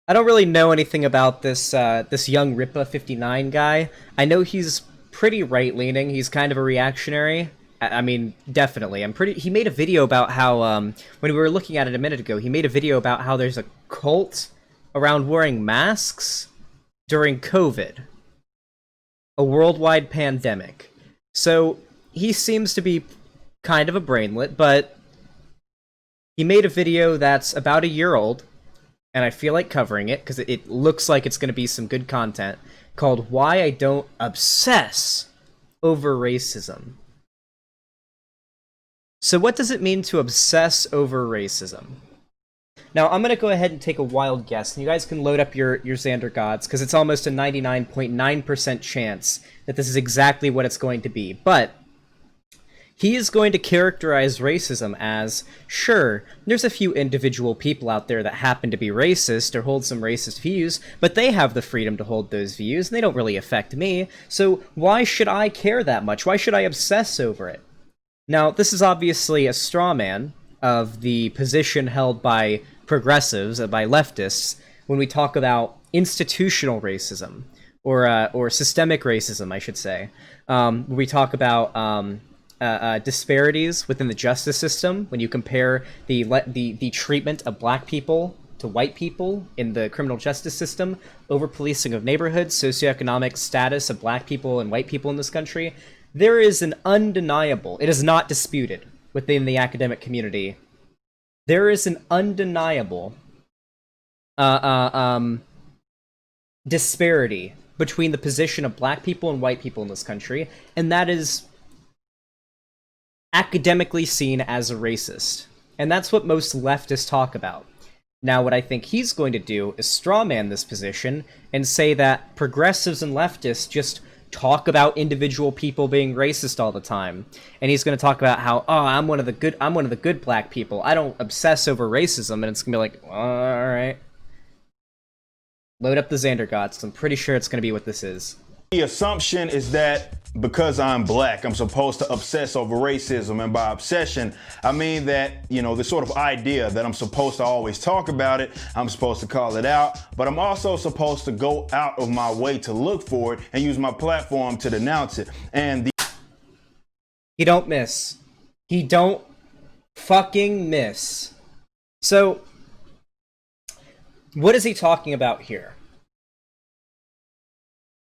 I don't really know anything about this young Ripa 59 guy. I know he's pretty right leaning. He's kind of a reactionary. I mean, definitely. He made a video about how when we were looking at it a minute ago, he made a video about how there's a cult around wearing masks during COVID, a worldwide pandemic. So he seems to be kind of a brainlet, but he made a video that's about a year old, and I feel like covering it because it looks like it's going to be some good content, called Why I Don't Obsess Over Racism. So what does it mean to obsess over racism? Now, I'm going to go ahead and take a wild guess, and you guys can load up your Xander Gods, because it's almost a 99.9% chance that this is exactly what it's going to be. But he is going to characterize racism as, sure, there's a few individual people out there that happen to be racist or hold some racist views, but they have the freedom to hold those views, and they don't really affect me, so why should I care that much? Why should I obsess over it? Now, this is obviously a straw man of the position held by progressives, by leftists, when we talk about institutional racism, or systemic racism, I should say. We talk about disparities within the justice system, when you compare the treatment of black people to white people in the criminal justice system, over-policing of neighborhoods, socioeconomic status of black people and white people in this country. There is an undeniable, it is not disputed within the academic community, there is an undeniable disparity between the position of black people and white people in this country, and that is academically seen as a racist. And that's what most leftists talk about. Now, what I think he's going to do is strawman this position and say that progressives and leftists just talk about individual people being racist all the time. And he's going to talk about how, oh, I'm one of the good black people. I don't obsess over racism. And it's going to be like, all right. Load up the Xander Gods. I'm pretty sure it's going to be what this is. The assumption is that because I'm black, I'm supposed to obsess over racism. And by obsession, I mean that, you know, the sort of idea that I'm supposed to always talk about it, I'm supposed to call it out, but I'm also supposed to go out of my way to look for it and use my platform to denounce it. And He don't miss. He don't fucking miss. So, what is he talking about here?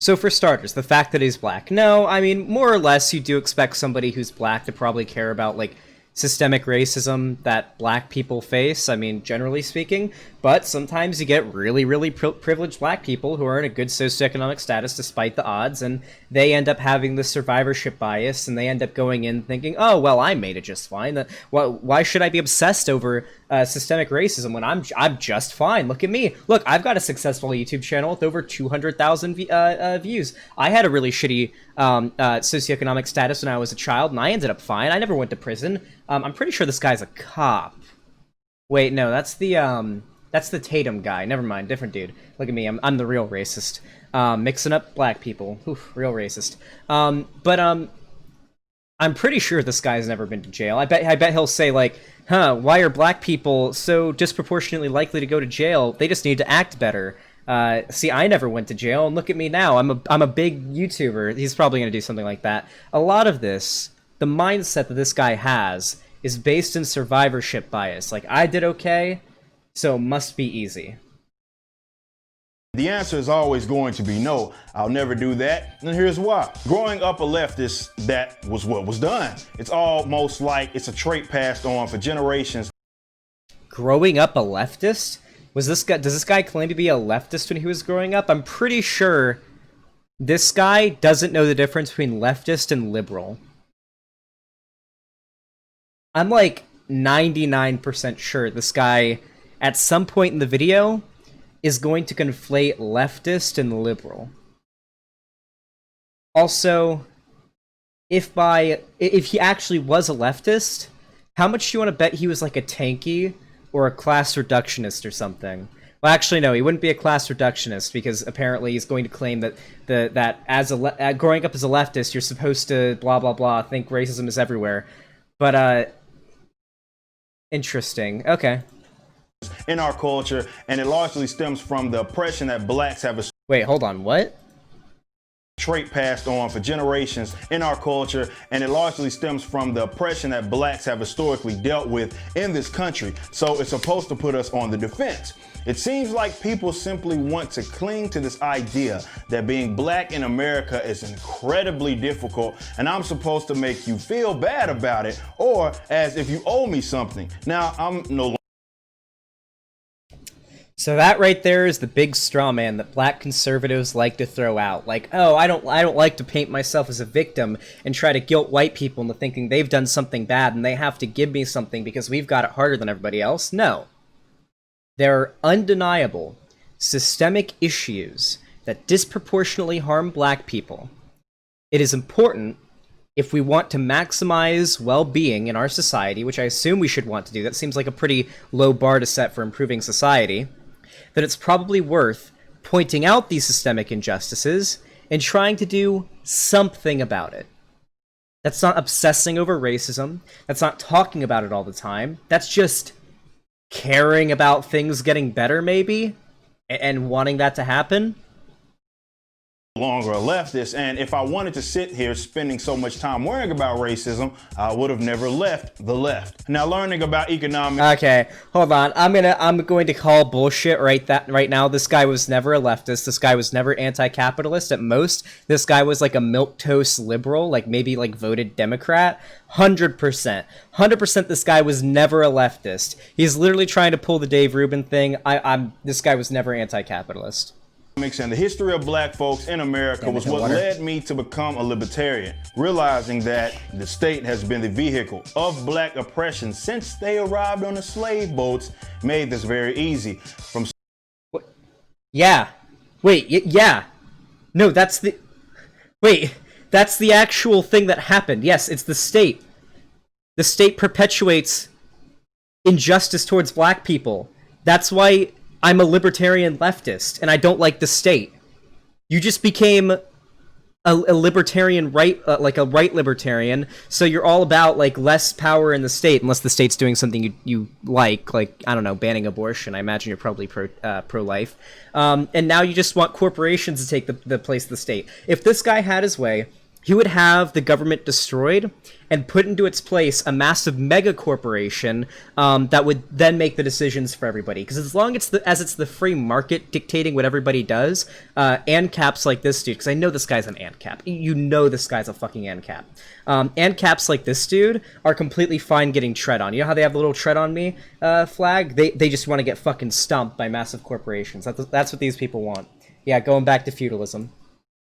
So for starters, the fact that he's black. No, I mean, more or less, you do expect somebody who's black to probably care about, like, systemic racism that black people face, I mean, generally speaking, but sometimes you get really, really privileged black people who are in a good socioeconomic status despite the odds, and they end up having the survivorship bias, and they end up going in thinking, oh, well, I made it just fine. Why should I be obsessed over systemic racism when I'm just fine? Look at me. Look, I've got a successful YouTube channel with over 200,000 views. I had a really shitty socioeconomic status when I was a child, and I ended up fine. I never went to prison. I'm pretty sure this guy's a cop. Wait, no, that's the Tatum guy. Never mind, different dude. Look at me, I'm the real racist. Mixing up black people. Oof, real racist. But I'm pretty sure this guy's never been to jail. I bet he'll say, like, huh, why are black people so disproportionately likely to go to jail? They just need to act better. See, I never went to jail, and look at me now. I'm a big YouTuber. He's probably gonna do something like that. A lot of this, the mindset that this guy has, is based in survivorship bias. Like, I did okay, so it must be easy. the answer is always going to be no. I'll never do that, and here's why. Growing up a leftist, that was what was done. It's almost like it's a trait passed on for generations. Growing up a leftist? Does this guy claim to be a leftist when he was growing up? I'm pretty sure this guy doesn't know the difference between leftist and liberal. I'm like 99% sure this guy, at some point in the video, is going to conflate leftist and liberal. Also, if he actually was a leftist, how much do you want to bet he was like a tanky or a class reductionist or something? Well, actually, no, he wouldn't be a class reductionist because apparently he's going to claim that growing up as a leftist, you're supposed to blah blah blah, think racism is everywhere. But interesting. Okay. in our culture, and it largely stems from the oppression that blacks have a Wait, hold on, what? trait passed on for generations in our culture, and it largely stems from the oppression that blacks have historically dealt with in this country. So it's supposed to put us on the defense. It seems like people simply want to cling to this idea that being black in America is incredibly difficult, and I'm supposed to make you feel bad about it, or as if you owe me something. Now, I'm no longer. So that right there is the big straw man that black conservatives like to throw out. Like, oh, I don't like to paint myself as a victim and try to guilt white people into thinking they've done something bad and they have to give me something because we've got it harder than everybody else. No. There are undeniable systemic issues that disproportionately harm black people. It is important, if we want to maximize well-being in our society, which I assume we should want to do, that seems like a pretty low bar to set for improving society, that it's probably worth pointing out these systemic injustices and trying to do something about it. That's not obsessing over racism. That's not talking about it all the time. That's just caring about things getting better, maybe, and wanting that to happen. Longer a leftist, and if I wanted to sit here spending so much time worrying about racism, I would have never left the left. Now, learning about economics. Okay, hold on. I'm going to call bullshit right now. This guy was never a leftist. This guy was never anti-capitalist. At most, this guy was like a milquetoast liberal, like maybe like voted Democrat. 100%. This guy was never a leftist. He's literally trying to pull the Dave Rubin thing. This guy was never anti-capitalist. And the history of black folks in America was what led me to become a libertarian, realizing that the state has been the vehicle of black oppression since they arrived on the slave boats, made this very easy. From Yeah. Wait, yeah. No, that's the actual thing that happened. Yes, it's the state. The state perpetuates injustice towards black people. That's why I'm a libertarian leftist, and I don't like the state. You just became a libertarian right, like a right libertarian, so you're all about, like, less power in the state, unless the state's doing something you like, I don't know, banning abortion. I imagine you're probably pro-life. And now you just want corporations to take the place of the state. If this guy had his way, he would have the government destroyed and put into its place a massive mega corporation that would then make the decisions for everybody. Because as long as it's the free market dictating what everybody does, ANCAPs like this dude, because I know this guy's an ANCAP. You know this guy's a fucking ANCAP. ANCAPs like this dude are completely fine getting tread on. You know how they have the little tread on me flag? They just want to get fucking stumped by massive corporations. That's what these people want. Yeah, going back to feudalism.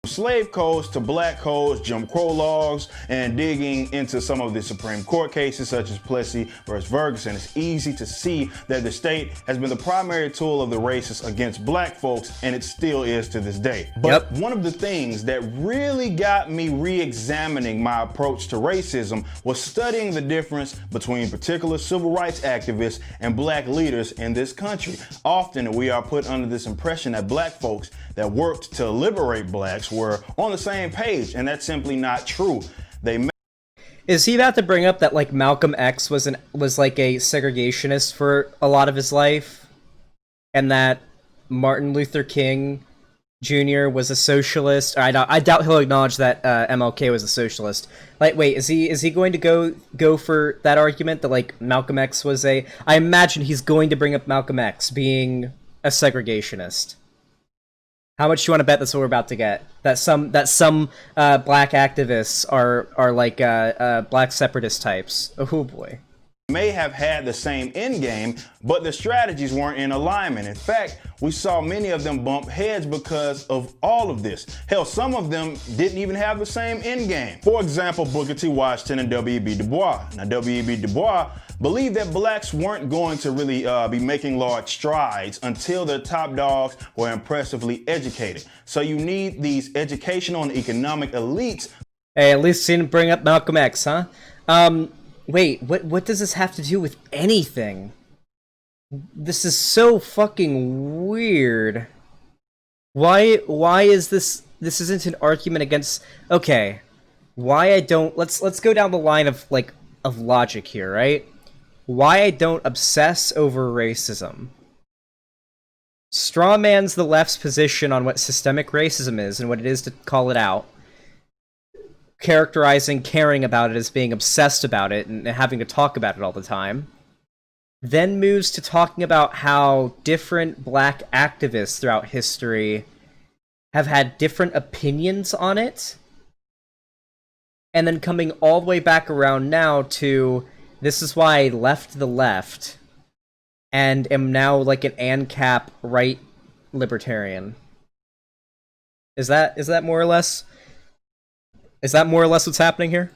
Slave codes to black codes, Jim Crow laws, and digging into some of the Supreme Court cases such as Plessy versus Ferguson, it's easy to see that the state has been the primary tool of the racists against black folks, and it still is to this day. But one of the things that really got me re-examining my approach to racism was studying the difference between particular civil rights activists and black leaders in this country. Often we are put under this impression that black folks that worked to liberate blacks were on the same page, and that's simply not true. Is he about to bring up that, like, Malcolm X was like a segregationist for a lot of his life, and that Martin Luther King Jr. was a socialist? I doubt he'll acknowledge that MLK was a socialist. Like, wait, is he going to go for that argument that, like, Malcolm X was I imagine he's going to bring up Malcolm X being a segregationist. How much do you want to bet that's what we're about to get? That some black activists are like black separatist types. Oh boy. May have had the same end game, but the strategies weren't in alignment. In fact, we saw many of them bump heads because of all of this. Hell, some of them didn't even have the same end game. For example, Booker T. Washington and W.E.B. Du Bois. Now, W.E.B. Du Bois believed that blacks weren't going to really be making large strides until their top dogs were impressively educated. So you need these educational and economic elites. Hey, at least you didn't bring up Malcolm X, huh? Wait, what does this have to do with anything? This is so fucking weird. Why is this isn't an argument against, okay, why I don't, let's go down the line of logic here, right? why I don't obsess over racism. Strawman's the left's position on what systemic racism is and what it is to call it out, characterizing caring about it as being obsessed about it and having to talk about it all the time, then moves to talking about how different black activists throughout history have had different opinions on it, and then coming all the way back around now to, this is why I left the left and am now like an ANCAP right libertarian. Is that more or less? Is that more or less what's happening here?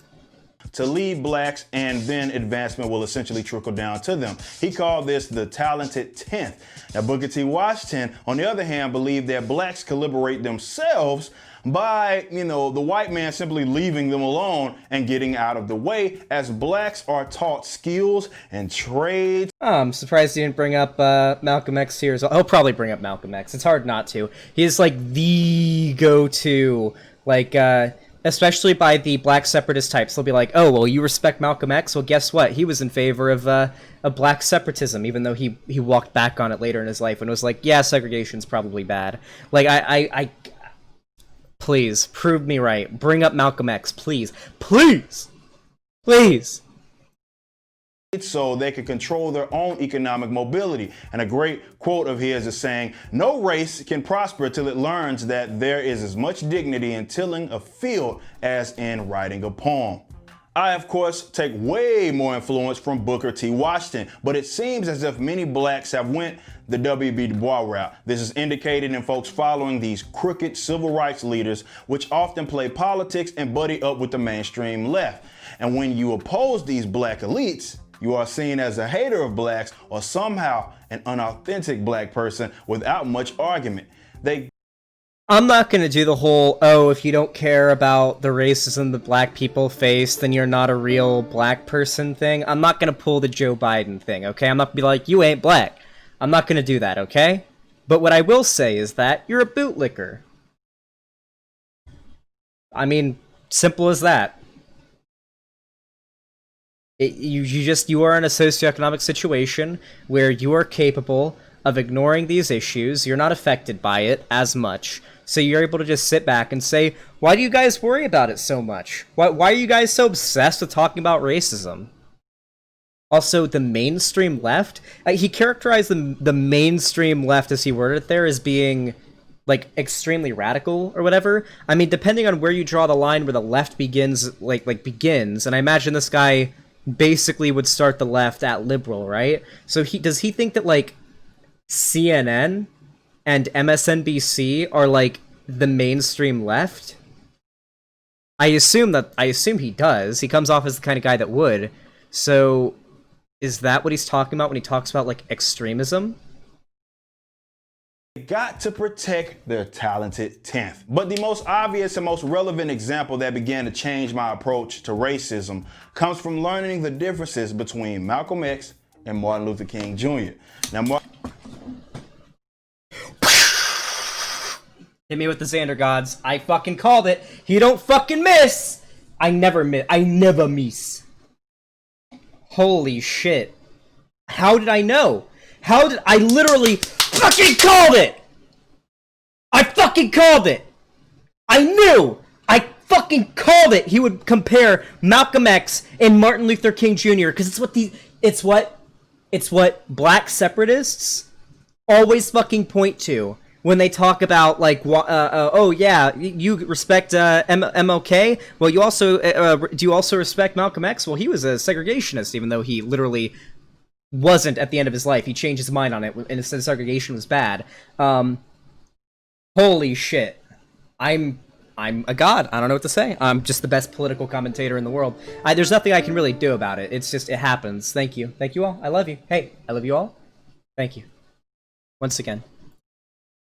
To lead blacks, and then advancement will essentially trickle down to them. He called this the talented 10th. Now, Booker T. Washington, on the other hand, believed that blacks could liberate themselves by, the white man simply leaving them alone and getting out of the way, as blacks are taught skills and trades. I'm surprised he didn't bring up Malcolm X here as well. He'll probably bring up Malcolm X. It's hard not to. He's like the go-to, especially by the black separatist types. They'll be like, oh, well, you respect Malcolm X? Well, guess what? He was in favor of black separatism, even though he walked back on it later in his life and was like, yeah, segregation's probably bad. Like, I please, prove me right. Bring up Malcolm X, please. Please! Please! So they could control their own economic mobility. And a great quote of his is saying, no race can prosper till it learns that there is as much dignity in tilling a field as in writing a poem. I, of course, take way more influence from Booker T. Washington, but it seems as if many blacks have went the W.B. Du Bois route. This is indicated in folks following these crooked civil rights leaders, which often play politics and buddy up with the mainstream left. And when you oppose these black elites, you are seen as a hater of blacks or somehow an unauthentic black person without much argument. I'm not gonna do the whole, oh, if you don't care about the racism that black people face, then you're not a real black person thing. I'm not gonna pull the Joe Biden thing, okay? I'm not gonna be like, you ain't black. I'm not gonna do that, okay? But what I will say is that you're a bootlicker. I mean, simple as that. You are in a socioeconomic situation where you are capable of ignoring these issues. You're not affected by it as much. So you're able to just sit back and say, why do you guys worry about it so much? Why are you guys so obsessed with talking about racism? Also, the mainstream left, he characterized the mainstream left, as he worded it there, as being like extremely radical or whatever. I mean, depending on where you draw the line where the left begins, begins, and I imagine this guy basically would start the left at liberal, right? So does he think that like CNN and MSNBC are like the mainstream left? I assume he does. He comes off as the kind of guy that would. So is that what he's talking about when he talks about like extremism? Got to protect their talented 10th. But the most obvious and most relevant example that began to change my approach to racism comes from learning the differences between Malcolm X and Martin Luther King Jr. Now, hit me with the Xander gods. I fucking called it. You don't fucking miss. I never miss. Holy shit. How did I know? I literally fucking called it! I fucking called it! I knew! I fucking called it! He would compare Malcolm X and Martin Luther King Jr. because it's what black separatists always fucking point to when they talk about like, oh yeah, you respect MLK? Well, you also do you also respect Malcolm X? Well, he was a segregationist, even though he literally wasn't at the end of his life. He changed his mind on it and said segregation was bad. Holy shit. I'm a god. I don't know what to say. I'm just the best political commentator in the world. There's nothing I can really do about it. It's just, it happens. Thank you. Thank you all. I love you. Hey, I love you all. Thank you. Once again.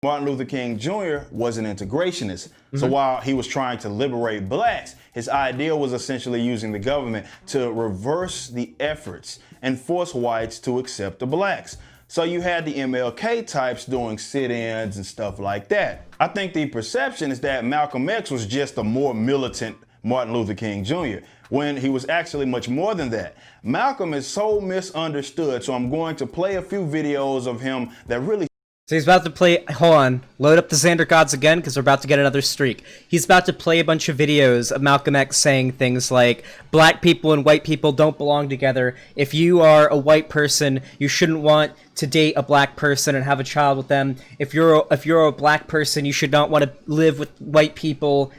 Martin Luther King Jr. was an integrationist. So while he was trying to liberate blacks, his idea was essentially using the government to reverse the efforts and force whites to accept the blacks. So you had the MLK types doing sit-ins and stuff like that. I think the perception is that Malcolm X was just a more militant Martin Luther King Jr. when he was actually much more than that. Malcolm is so misunderstood, so I'm going to play a few videos of him that really... So he's about to play, hold on, load up the Xander Gods again, because we're about to get another streak. He's about to play a bunch of videos of Malcolm X saying things like, black people and white people don't belong together. If you are a white person, you shouldn't want to date a black person and have a child with them. If you're a black person, you should not want to live with white people.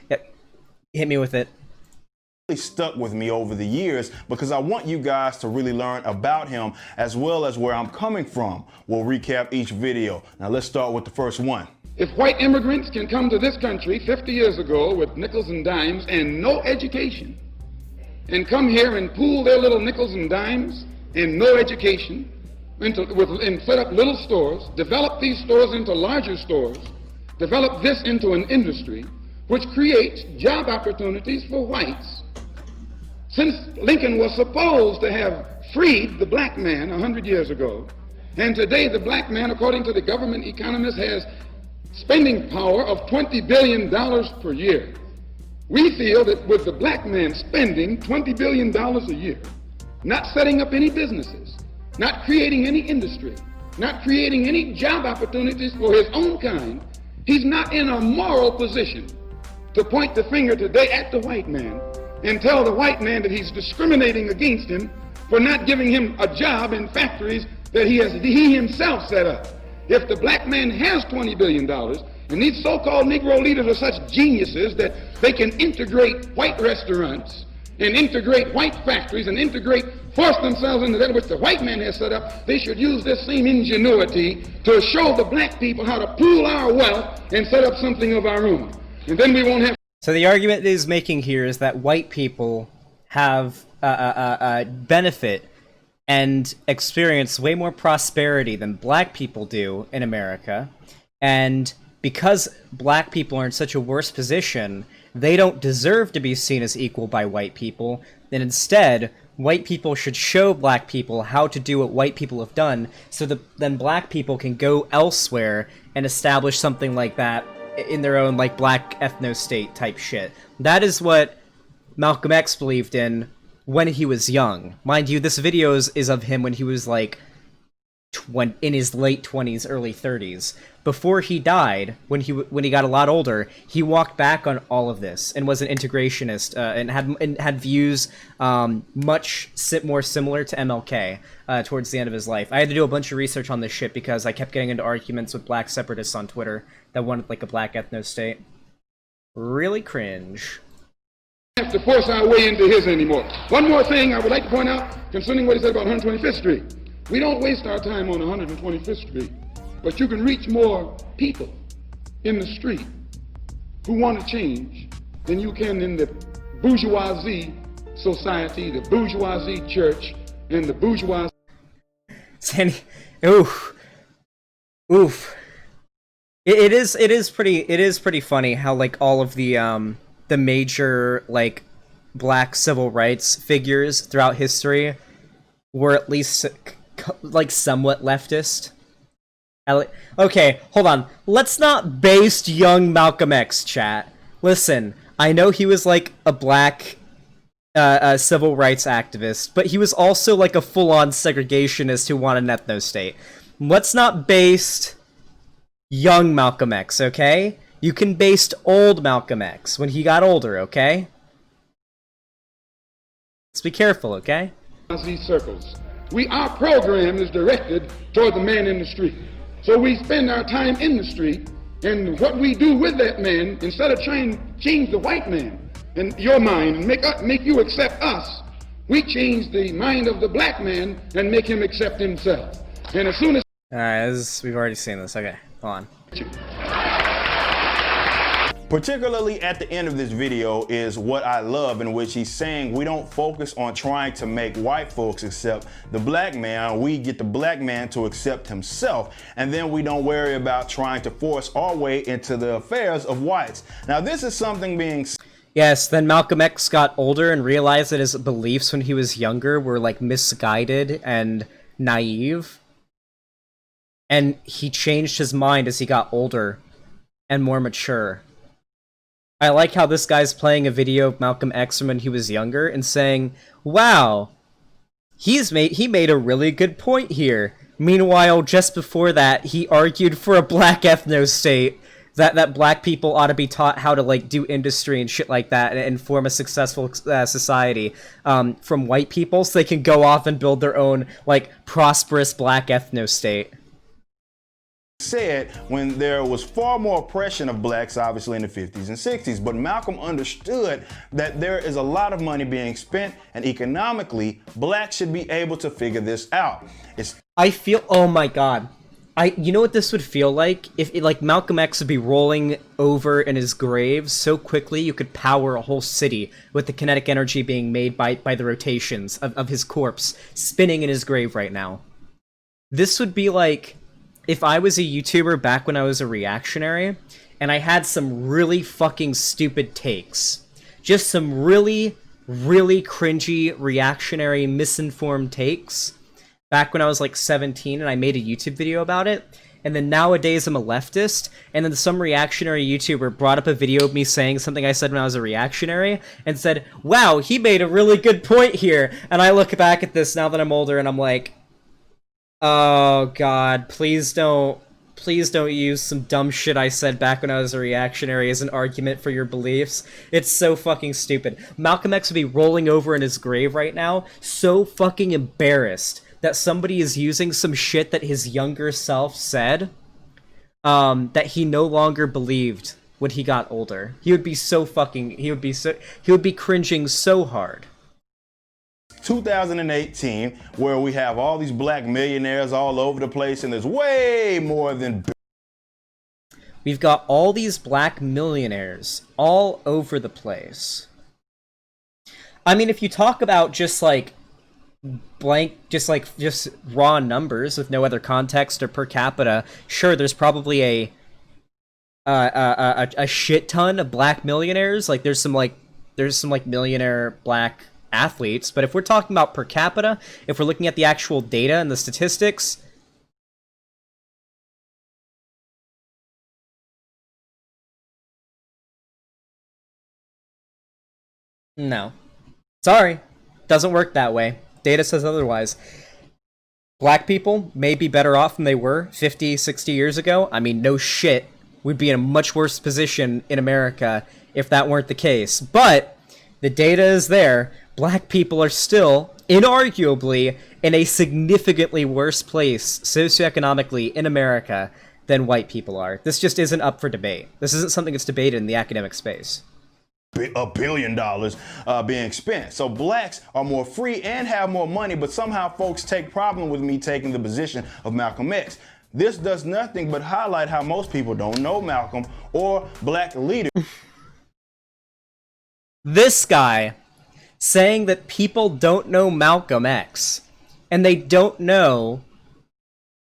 Hit me with it. Stuck with me over the years because I want you guys to really learn about him as well as where I'm coming from. We'll recap each video. Now let's start with the first one. If white immigrants can come to this country 50 years ago with nickels and dimes and no education, and come here and pool their little nickels and dimes and no education, and set up little stores, develop these stores into larger stores, develop this into an industry which creates job opportunities for whites. Since Lincoln was supposed to have freed the black man 100 years ago, and today the black man, according to the government economist, has spending power of $20 billion per year. We feel that with the black man spending $20 billion a year, not setting up any businesses, not creating any industry, not creating any job opportunities for his own kind, he's not in a moral position to point the finger today at the white man and tell the white man that he's discriminating against him for not giving him a job in factories that he himself set up. If the black man has $20 billion, and these so-called Negro leaders are such geniuses that they can integrate white restaurants and integrate white factories and force themselves into that which the white man has set up, they should use this same ingenuity to show the black people how to pool our wealth and set up something of our own. And then we won't have... So the argument it is making here is that white people have benefit and experience way more prosperity than black people do in America, and because black people are in such a worse position, they don't deserve to be seen as equal by white people, and instead, white people should show black people how to do what white people have done, so that then black people can go elsewhere and establish something like that in their own, like, black ethnostate type shit. That is what Malcolm X believed in when he was young. Mind you, this video is of him when he was, like, in his late 20s, early 30s. Before he died, when he got a lot older, he walked back on all of this and was an integrationist and had views much more similar to MLK towards the end of his life. I had to do a bunch of research on this shit because I kept getting into arguments with black separatists on Twitter that wanted, like, a black ethnostate. Really cringe. Have to force our way into his anymore. One more thing I would like to point out concerning what he said about 125th Street. We don't waste our time on 125th Street, but you can reach more people in the street who want to change than you can in the bourgeoisie society, the bourgeoisie church, and the bourgeoisie... Sandy, oof. It is pretty funny how, like, all of the major, like, black civil rights figures throughout history were at least, like, somewhat leftist. Okay, hold on. Let's not baste young Malcolm X, chat. Listen, I know he was, like, a black civil rights activist, but he was also, like, a full-on segregationist who wanted an ethnostate. Let's not baste young Malcolm X, okay? You can baste old Malcolm X when he got older, okay? Let's be careful, okay? These circles. Our program is directed toward the man in the street. So we spend our time in the street, and what we do with that man, instead of trying to change the white man and your mind and make you accept us, we change the mind of the black man and make him accept himself. And as soon as... Alright, we've already seen this. Okay, hold on. Particularly at the end of this video is what I love, in which he's saying we don't focus on trying to make white folks accept the black man. We get the black man to accept himself, and then we don't worry about trying to force our way into the affairs of whites. Now this is something being... Yes, then Malcolm X got older and realized that his beliefs when he was younger were, like, misguided and naive. And he changed his mind as he got older and more mature. I like how this guy's playing a video of Malcolm X from when he was younger and saying, "Wow, he made a really good point here." Meanwhile, just before that, he argued for a black ethnostate, that black people ought to be taught how to like do industry and shit like that and form a successful society from white people, so they can go off and build their own like prosperous black ethnostate. Said when there was far more oppression of blacks, obviously in the 50s and 60s, but Malcolm understood that there is a lot of money being spent, and economically, blacks should be able to figure this out. I feel, oh my god, you know what this would feel like? If like Malcolm X would be rolling over in his grave so quickly you could power a whole city with the kinetic energy being made by the rotations of his corpse spinning in his grave right now. This would be like if I was a YouTuber back when I was a reactionary, and I had some really fucking stupid takes. Just some really, really cringy, reactionary, misinformed takes. Back when I was like 17 and I made a YouTube video about it. And then nowadays I'm a leftist, and then some reactionary YouTuber brought up a video of me saying something I said when I was a reactionary, and said, "Wow, he made a really good point here." And I look back at this now that I'm older and I'm like, oh god, please don't use some dumb shit I said back when I was a reactionary as an argument for your beliefs. It's so fucking stupid. Malcolm X would be rolling over in his grave right now, so fucking embarrassed that somebody is using some shit that his younger self said, that he no longer believed when he got older. He would be cringing so hard. 2018, where we have all these black millionaires all over the place, and there's way more than... We've got all these black millionaires all over the place. I mean, if you talk about just like just raw numbers with no other context or per capita, sure, there's probably a shit ton of black millionaires. Like there's some millionaire black athletes, but if we're talking about per capita, if we're looking at the actual data and the statistics, no. Sorry. Doesn't work that way. Data says otherwise. Black people may be better off than they were 50, 60 years ago. I mean, no shit. We'd be in a much worse position in America if that weren't the case. But the data is there. Black people are still, inarguably, in a significantly worse place socioeconomically in America than white people are. This just isn't up for debate. This isn't something that's debated in the academic space. $1 billion being spent. So blacks are more free and have more money, but somehow folks take problem with me taking the position of Malcolm X. This does nothing but highlight how most people don't know Malcolm or black leaders. This guy saying that people don't know Malcolm X, and they don't know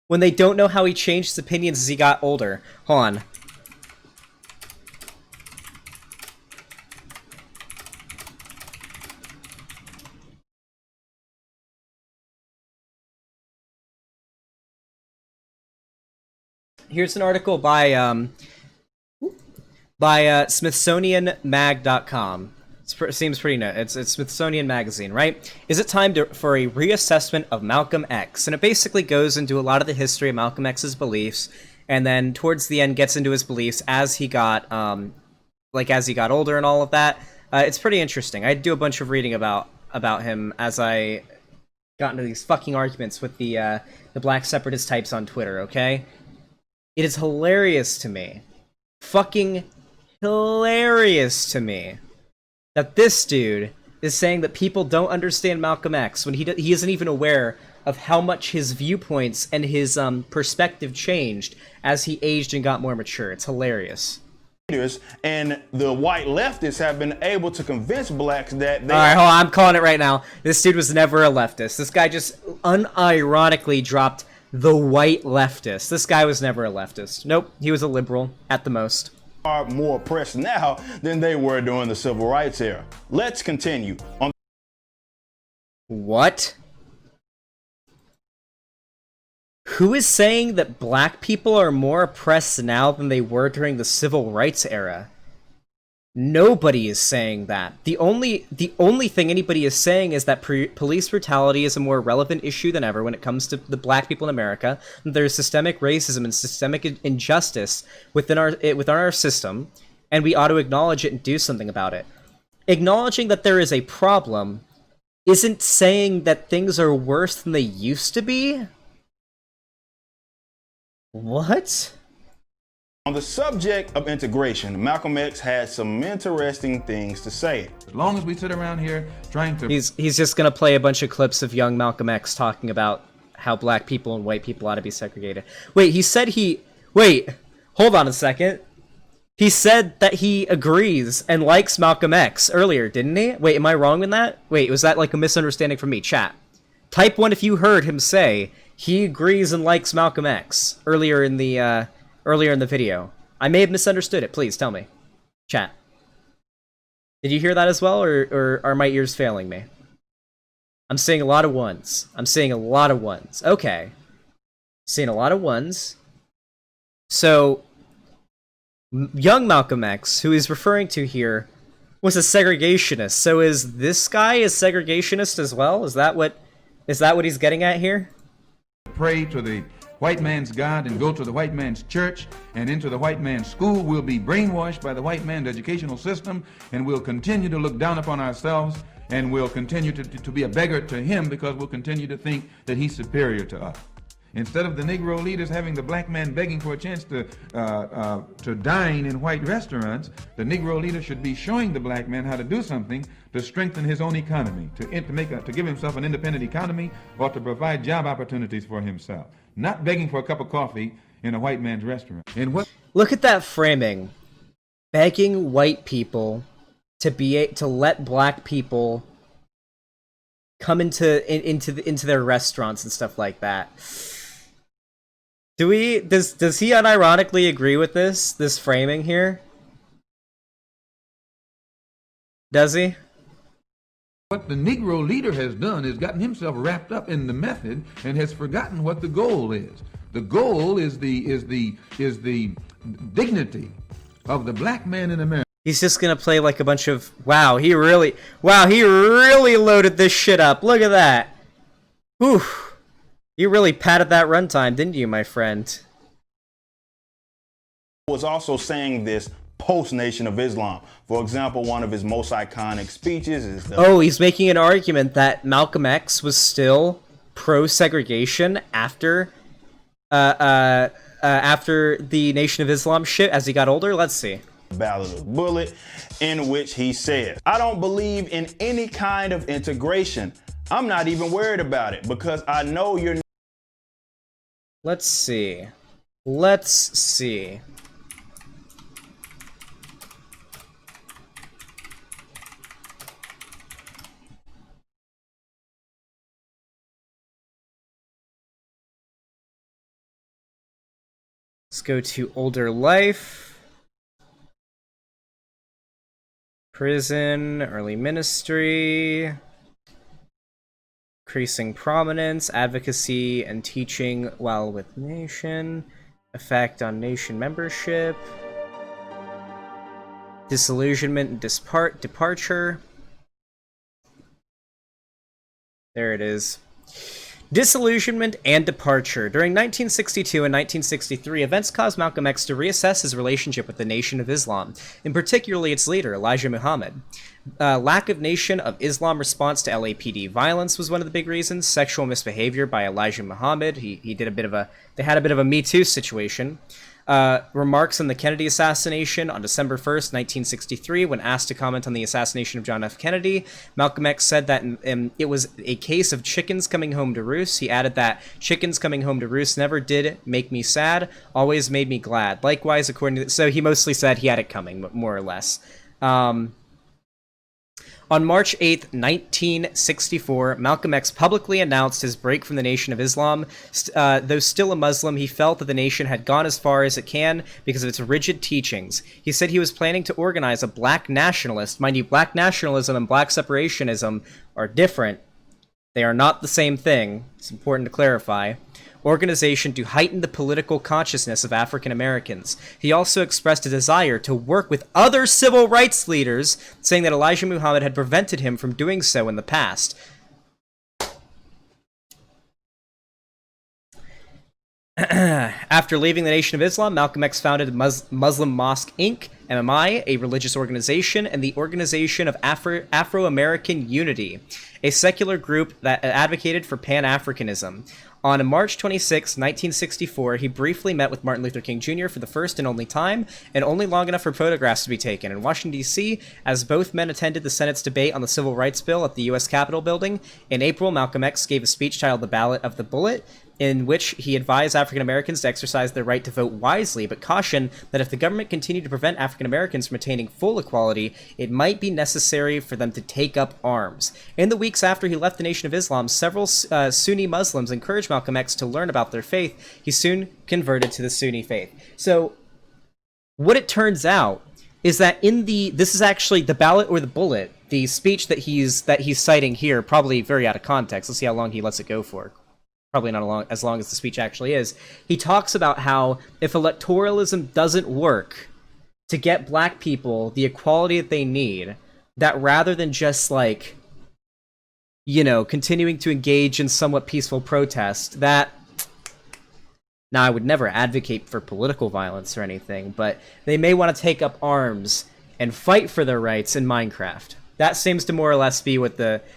how he changed his opinions as he got older. Hold on. Here's an article by SmithsonianMag.com. Seems pretty nice. It's Smithsonian Magazine, right? Is it time for a reassessment of Malcolm X? And it basically goes into a lot of the history of Malcolm X's beliefs, and then towards the end gets into his beliefs as he got older and all of that. It's pretty interesting. I do a bunch of reading about him as I got into these fucking arguments with the black separatist types on Twitter. Okay, it is hilarious to me, fucking hilarious to me, that this dude is saying that people don't understand Malcolm X when he isn't even aware of how much his viewpoints and his perspective changed as he aged and got more mature. It's hilarious. And the white leftists have been able to convince blacks that they... Alright, hold on, I'm calling it right now. This dude was never a leftist. This guy just unironically dropped the white leftist. This guy was never a leftist. Nope, he was a liberal, at the most. Are more oppressed now than they were during the civil rights era. Let's continue. What? Who is saying that black people are more oppressed now than they were during the civil rights era? Nobody is saying that. The only thing anybody is saying is that police brutality is a more relevant issue than ever when it comes to the black people in America. There's systemic racism and systemic injustice within our system, and we ought to acknowledge it and do something about it. Acknowledging that there is a problem isn't saying that things are worse than they used to be. What? On the subject of integration, Malcolm X had some interesting things to say. As long as we sit around here trying to... He's just gonna play a bunch of clips of young Malcolm X talking about how black people and white people ought to be segregated. Wait, he said Wait, hold on a second. He said that he agrees and likes Malcolm X earlier, didn't he? Wait, am I wrong in that? Wait, was that like a misunderstanding from me? Chat. Type 1 if you heard him say he agrees and likes Malcolm X earlier in the video. I may have misunderstood it. Please tell me. Chat. Did you hear that as well, or are my ears failing me? I'm seeing a lot of ones. I'm seeing a lot of ones. Okay. Seeing a lot of ones. So, young Malcolm X, who he's referring to here, was a segregationist. So is this guy a segregationist as well? Is that what he's getting at here? Pray to the white man's God and go to the white man's church and into the white man's school. We'll be brainwashed by the white man's educational system, and we'll continue to look down upon ourselves, and we'll continue to be a beggar to him because we'll continue to think that he's superior to us. Instead of the Negro leaders having the black man begging for a chance to dine in white restaurants, the Negro leader should be showing the black man how to do something to strengthen his own economy, to give himself an independent economy, or to provide job opportunities for himself. Not begging for a cup of coffee in a white man's restaurant. And what? Look at that framing. Begging white people to let black people come into their restaurants and stuff like that. Does he unironically agree with this framing here? Does he? What the Negro leader has done is gotten himself wrapped up in the method and has forgotten what the goal is. The goal is the dignity of the black man in America. He's just gonna play like a bunch of wow. He really loaded this shit up. Look at that. Whew. You really padded that runtime, didn't you, my friend? Was also saying this post Nation of Islam. For example, one of his most iconic speeches is he's making an argument that Malcolm X was still pro-segregation after the Nation of Islam shit as he got older. Let's see. Ballot of Bullet, in which he said, "I don't believe in any kind of integration. I'm not even worried about it because I know you're..." Let's see. Let's see. Let's go to older life. Prison, early ministry. Increasing prominence, advocacy, and teaching while with nation. Effect on nation membership. Disillusionment and departure. There it is. Disillusionment and departure. During 1962 and 1963, events caused Malcolm X to reassess his relationship with the Nation of Islam, and particularly its leader, Elijah Muhammad. Lack of Nation of Islam response to LAPD violence was one of the big reasons. Sexual misbehavior by Elijah Muhammad. They had a bit of a Me Too situation. Remarks on the Kennedy assassination on December 1st, 1963, when asked to comment on the assassination of John F. Kennedy, Malcolm X said that it was a case of chickens coming home to roost. He added that chickens coming home to roost never did make me sad, always made me glad. Likewise, according to... So he mostly said he had it coming, more or less. On March 8, 1964, Malcolm X publicly announced his break from the Nation of Islam. Though still a Muslim, he felt that the nation had gone as far as it can because of its rigid teachings. He said he was planning to organize a black nationalist. Mind you, black nationalism and black separationism are different. They are not the same thing. It's important to clarify. organization to heighten the political consciousness of African Americans. He also expressed a desire to work with other civil rights leaders, saying that Elijah Muhammad had prevented him from doing so in the past. After leaving the Nation of Islam, Malcolm X founded Muslim Mosque Inc., MMI, a religious organization, and the Organization of Afro-American Unity, a secular group that advocated for Pan-Africanism. On March 26, 1964, he briefly met with Martin Luther King Jr. for the first and only time, and only long enough for photographs to be taken. In Washington, D.C., as both men attended the Senate's debate on the Civil Rights Bill at the U.S. Capitol building, in April, Malcolm X gave a speech titled The Ballot of the Bullet, in which he advised African Americans to exercise their right to vote wisely, but cautioned that if the government continued to prevent African Americans from attaining full equality, it might be necessary for them to take up arms. In the weeks after he left the Nation of Islam, several Sunni Muslims encouraged Malcolm X to learn about their faith. He soon converted to the Sunni faith. So, what it turns out is that this is actually the ballot or the bullet, the speech that he's citing here, probably very out of context. Let's see how long he lets it go for. Probably not as long as the speech actually is. He talks about how if electoralism doesn't work to get black people the equality that they need, that rather than just like, you know, continuing to engage in somewhat peaceful protest, that now I would never advocate for political violence or anything, but they may want to take up arms and fight for their rights in Minecraft. That seems to more or less be what the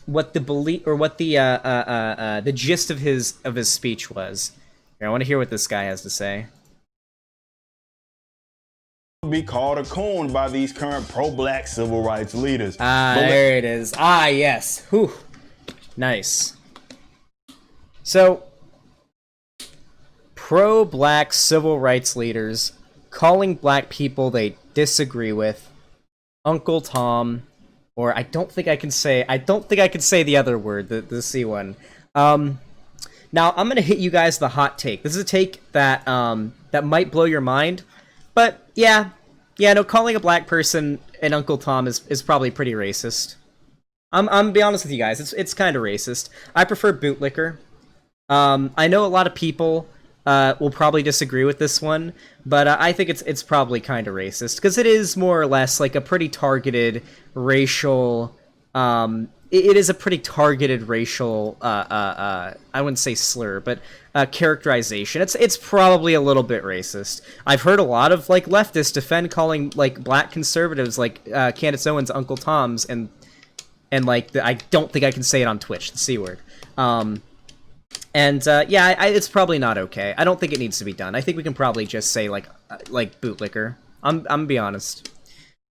belief or what the gist of his speech was. Here, I want to hear what this guy has to say. Be called a coon by these current pro-black civil rights leaders. There it is. Yes. Whew. Nice. So, pro-black civil rights leaders calling black people they disagree with Uncle Tom. Or I don't think I can say the other word, the C one. Now I'm gonna hit you guys the hot take. This is a take that that might blow your mind, but yeah, no, calling a black person an Uncle Tom is probably pretty racist. I'm gonna be honest with you guys, it's kind of racist. I prefer bootlicker. I know a lot of people will probably disagree with this one, but I think it's probably kind of racist because it is more or less like a pretty targeted racial. It is a pretty targeted racial. I wouldn't say slur, but characterization. It's probably a little bit racist. I've heard a lot of like leftists defend calling like black conservatives like Candace Owens Uncle Toms and like I don't think I can say it on Twitch, the C word. It's probably not okay. I don't think it needs to be done. I think we can probably just say like bootlicker. I'm gonna be honest.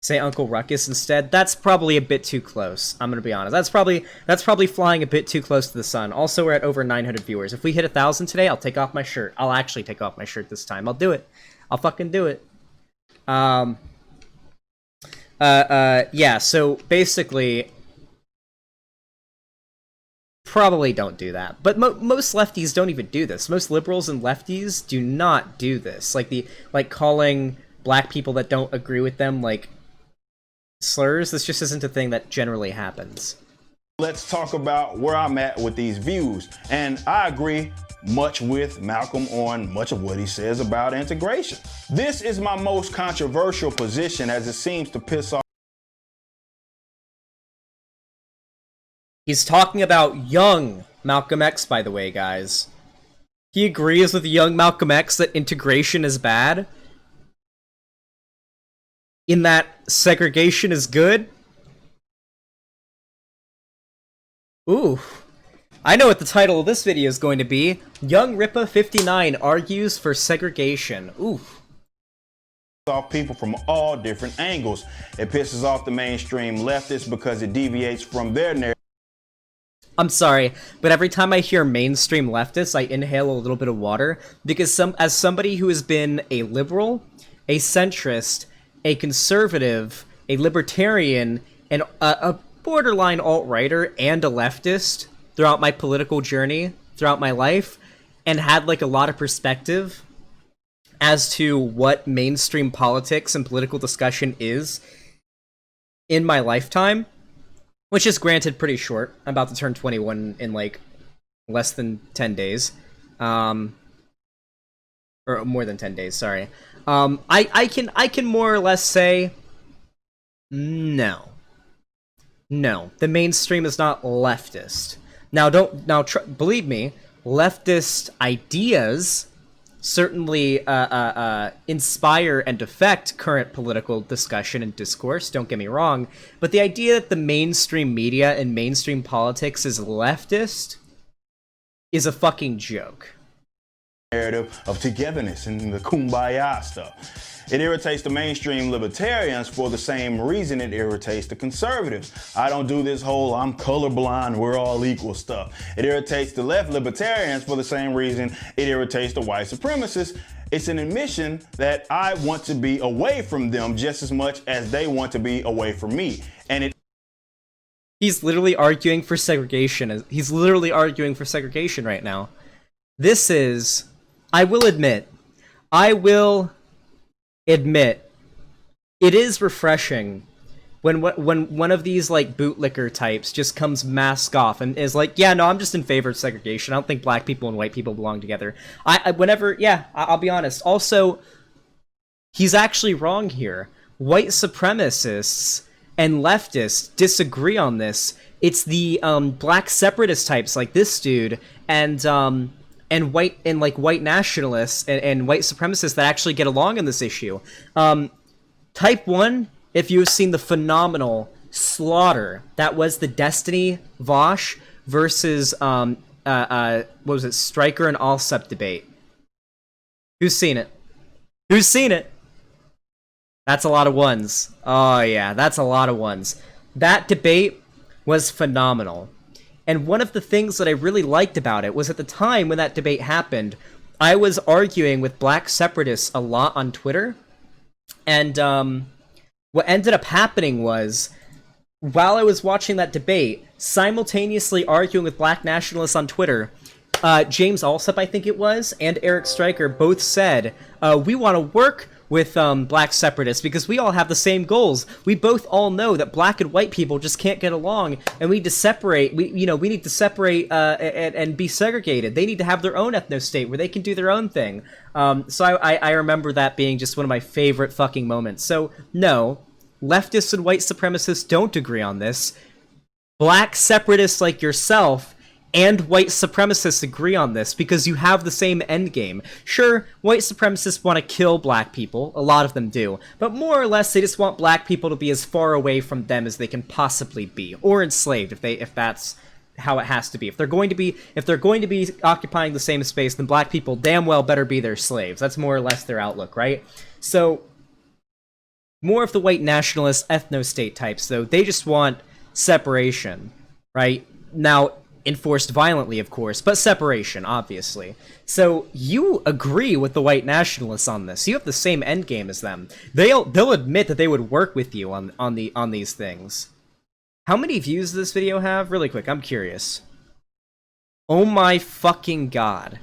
Say Uncle Ruckus instead. That's probably a bit too close. I'm gonna be honest. That's probably flying a bit too close to the sun. Also, we're at over 900 viewers. If we hit 1,000 today, I'll take off my shirt. I'll actually take off my shirt this time. I'll do it. I'll fucking do it. Yeah. So basically, probably don't do that. But most lefties don't even do this. Most liberals and lefties do not do this. Like calling black people that don't agree with them like slurs. This just isn't a thing that generally happens. Let's talk about where I'm at with these views. And I agree much with Malcolm on much of what he says about integration. This is my most controversial position as it seems to piss off. He's talking about young Malcolm X, by the way, guys. He agrees with young Malcolm X that integration is bad. In that segregation is good. Ooh. I know what the title of this video is going to be. Young Ripa59 argues for segregation. Ooh. Off people from all different angles. It pisses off the mainstream leftists because it deviates from their narrative. I'm sorry, but every time I hear mainstream leftists, I inhale a little bit of water because as somebody who has been a liberal, a centrist, a conservative, a libertarian, and a borderline alt-righter and a leftist throughout my political journey, throughout my life, and had like a lot of perspective as to what mainstream politics and political discussion is in my lifetime, which is granted pretty short. I'm about to turn 21 in like less than 10 days. Or more than 10 days, sorry. I can more or less say no. No, the mainstream is not leftist. Now believe me, leftist ideas certainly inspire and affect current political discussion and discourse, don't get me wrong, but the idea that the mainstream media and mainstream politics is leftist is a fucking joke. Narrative of togetherness and the kumbaya stuff. It irritates the mainstream libertarians for the same reason it irritates the conservatives. I don't do this whole I'm colorblind, we're all equal stuff. It irritates the left libertarians for the same reason it irritates the white supremacists. It's an admission that I want to be away from them just as much as they want to be away from me. And he's literally arguing for segregation. He's literally arguing for segregation right now. This is, I will admit, it is refreshing when one of these like bootlicker types just comes mask off and is like, yeah, no, I'm just in favor of segregation. I don't think black people and white people belong together. I'll be honest. Also, he's actually wrong here. White supremacists and leftists disagree on this. It's the black separatist types like this dude and white nationalists and white supremacists that actually get along on this issue. Type 1, if you've seen the phenomenal slaughter that was the Destiny Vosh versus what was it, Stryker and Allsup debate. Who's seen it? Who's seen it? That's a lot of ones. Oh yeah, that's a lot of ones. That debate was phenomenal. And one of the things that I really liked about it was at the time when that debate happened, I was arguing with black separatists a lot on Twitter. And what ended up happening was, while I was watching that debate, simultaneously arguing with black nationalists on Twitter, James Allsup, I think it was, and Eric Stryker both said, we want to work with black separatists because we all have the same goals. We both all know that black and white people just can't get along, and we need to separate. We need to separate and be segregated. They need to have their own ethnostate where they can do their own thing. So I remember that being just one of my favorite fucking moments. So no, leftists and white supremacists don't agree on this. Black separatists like yourself and white supremacists agree on this because you have the same endgame. Sure, white supremacists want to kill black people, a lot of them do, but more or less they just want black people to be as far away from them as they can possibly be, or enslaved if that's how it has to be. If they're going to be occupying the same space, then black people damn well better be their slaves. That's more or less their outlook, right? So more of the white nationalist ethnostate types, though, they just want separation, right? Now, enforced violently, of course, but separation, obviously. So you agree with the white nationalists on this. You have the same endgame as them. They'll admit that they would work with you on these things. How many views does this video have? Really quick, I'm curious. Oh my fucking god.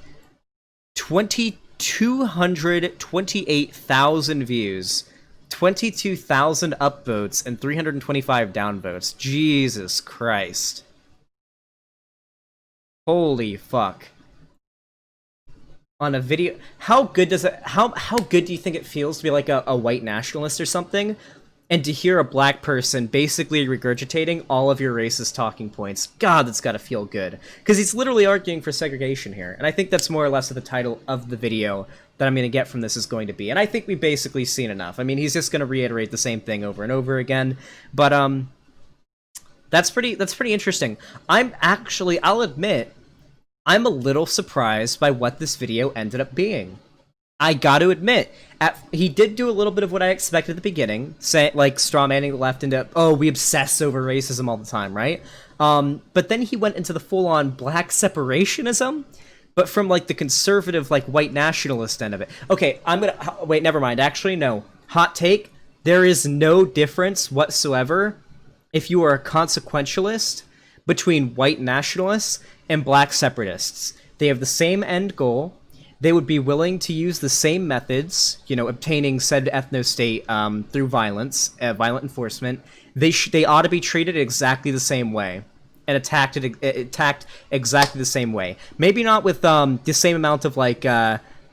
228,000 views. 22,000 upvotes and 325 downvotes. Jesus Christ. Holy fuck. On a video, how good do you think it feels to be like a white nationalist or something, and to hear a black person basically regurgitating all of your racist talking points? God, that's gotta feel good. Because he's literally arguing for segregation here, and I think that's more or less what the title of the video that I'm gonna get from this is going to be. And I think we've basically seen enough. I mean, he's just gonna reiterate the same thing over and over again, but that's pretty interesting. I'll admit, I'm a little surprised by what this video ended up being. I gotta admit, he did do a little bit of what I expected at the beginning, like strawmanning the left into, oh, we obsess over racism all the time, right? But then he went into the full-on black separationism, but from like the conservative, like white nationalist end of it. Okay, wait, never mind. Actually, no. Hot take, there is no difference whatsoever if you are a consequentialist between white nationalists and black separatists. They have the same end goal. They would be willing to use the same methods, obtaining said ethnostate through violence, violent enforcement. They ought to be treated exactly the same way. and attacked exactly the same way. Maybe not with the same amount of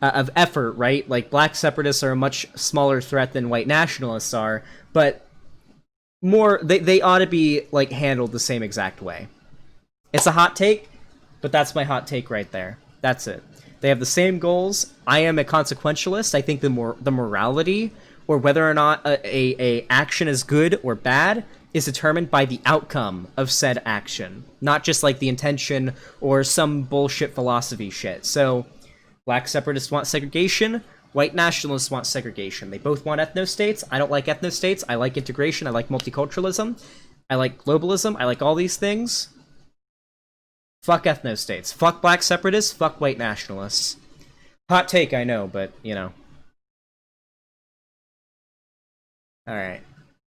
of effort, right? Like black separatists are a much smaller threat than white nationalists are, but more they ought to be like handled the same exact way. It's a hot take, but that's my hot take right there. That's it. They have the same goals. I am a consequentialist. I think the morality or whether or not a action is good or bad is determined by the outcome of said action, not just like the intention or some bullshit philosophy shit. So black separatists want segregation, white nationalists want segregation. They both want ethnostates. I don't like ethnostates. I like integration. I like multiculturalism. I like globalism. I like all these things. Fuck ethnostates. Fuck black separatists. Fuck white nationalists. Hot take, I know, but, you know. Alright.